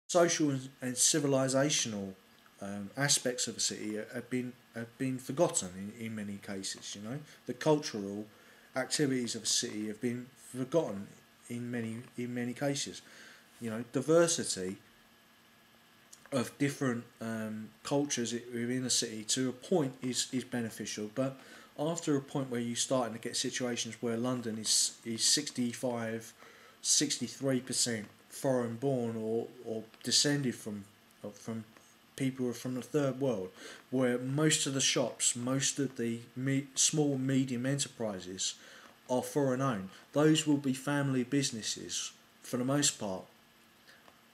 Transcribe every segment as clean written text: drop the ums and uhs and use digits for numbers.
social and civilizational aspects of a city have been forgotten in many cases. You know, the cultural activities of a city have been forgotten in many cases. You know, diversity of different cultures within a city to a point is beneficial, but after a point where you're starting to get situations where London is 63% foreign born or descended from people who are from the third world, where most of the shops, most of the small medium enterprises are foreign owned, those will be family businesses for the most part,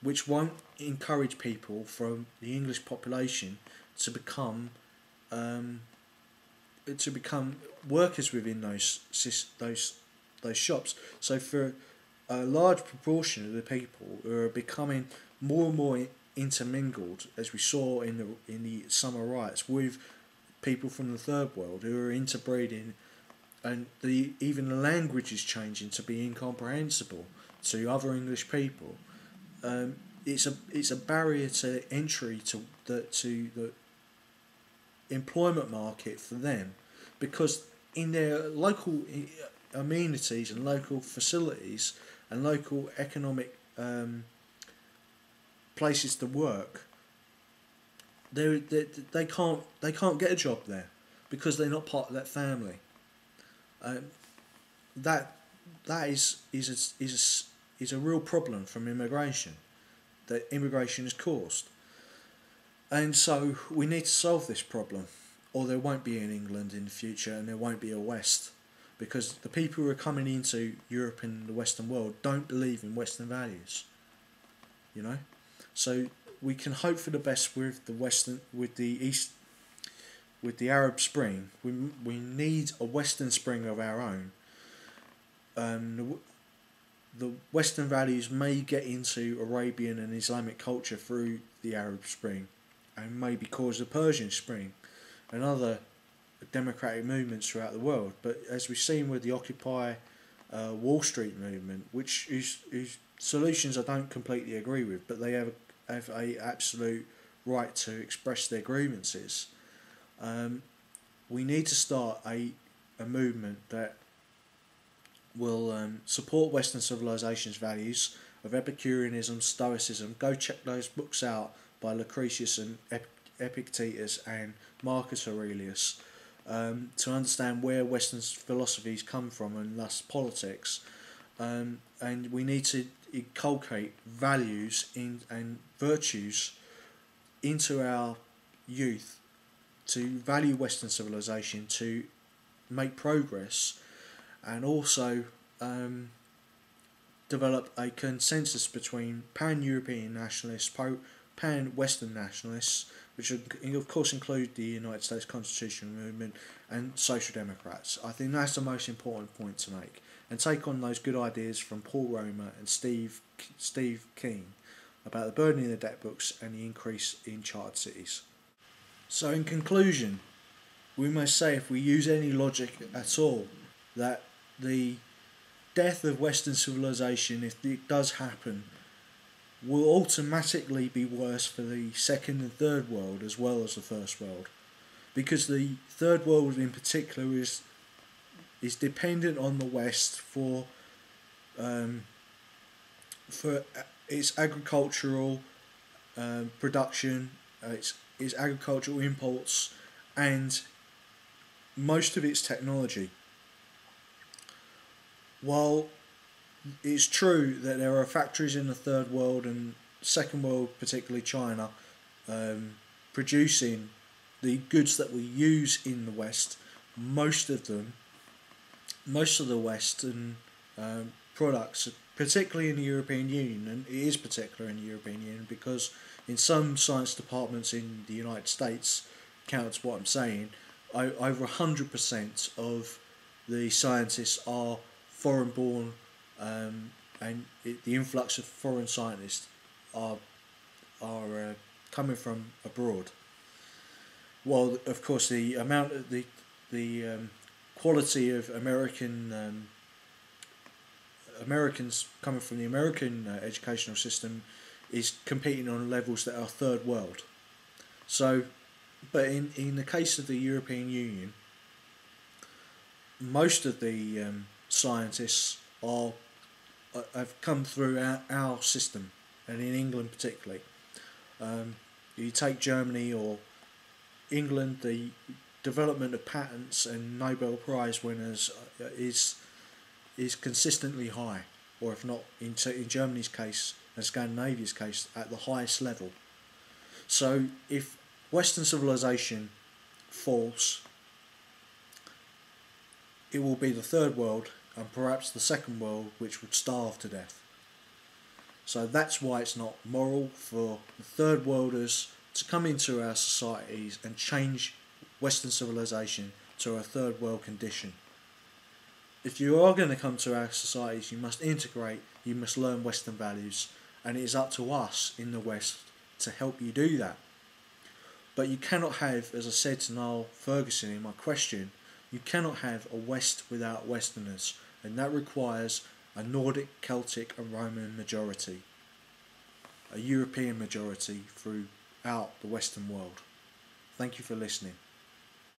which won't encourage people from the English population to become um, to become workers within those shops. So for a large proportion of the people who are becoming more and more intermingled, as we saw in the summer riots, with people from the third world who are interbreeding, and even the language is changing to be incomprehensible to other English people. It's a barrier to entry to the employment market for them, because in their local amenities and local facilities and local economic places to work, they can't get a job there because they're not part of that family. Um, that that is a real problem from immigration that immigration has caused. And so we need to solve this problem, or there won't be an England in the future and there won't be a West, because the people who are coming into Europe and the Western world don't believe in Western values, you know? So we can hope for the best with the East, with the Arab Spring. We need a Western Spring of our own. The Western values may get into Arabian and Islamic culture through the Arab Spring, and maybe cause the Persian Spring and other democratic movements throughout the world. But as we've seen with the Occupy Wall Street movement, which whose solutions I don't completely agree with, but they have a absolute right to express their grievances. Um, we need to start a movement that will support Western civilization's values of Epicureanism, Stoicism. Go check those books out by Lucretius and Epictetus and Marcus Aurelius, to understand where Western philosophies come from and thus politics. And we need to inculcate values and virtues into our youth to value Western civilization, to make progress, and also develop a consensus between pan-European nationalists, pan-Western nationalists, which would of course include the United States Constitutional Movement, and Social Democrats. I think that's the most important point to make, and take on those good ideas from Paul Romer and Steve Keen about the burdening of the debt books and the increase in chartered cities. So in conclusion, we must say, if we use any logic at all, that the death of Western civilization, if it does happen, will automatically be worse for the second and third world as well as the first world, because the third world in particular is dependent on the West for its agricultural production, its agricultural imports, and most of its technology. While it's true that there are factories in the third world and second world, particularly China, producing the goods that we use in the West, most of the Western products, particularly in the European Union, and it is particular in the European Union because in some science departments in the United States, counts what I'm saying, over 100% of the scientists are foreign born, and the influx of foreign scientists are coming from abroad. While of course the amount of the quality of Americans coming from the American educational system is competing on levels that are third world. So, but in the case of the European Union, most of the scientists have come through our system, and in England particularly. You take Germany or England, the development of patents and Nobel Prize winners is consistently high, or if not in Germany's case and Scandinavia's case, at the highest level. So if Western civilization falls, it will be the third world and perhaps the second world which would starve to death. So that's why it's not moral for the third worlders to come into our societies and change Western civilization to a third world condition. If you are going to come to our societies, you must integrate, you must learn Western values, and it is up to us in the West to help you do that. But you cannot have, as I said to Niall Ferguson in my question, you cannot have a West without Westerners, and that requires a Nordic, Celtic and Roman majority, a European majority throughout the Western world. Thank you for listening.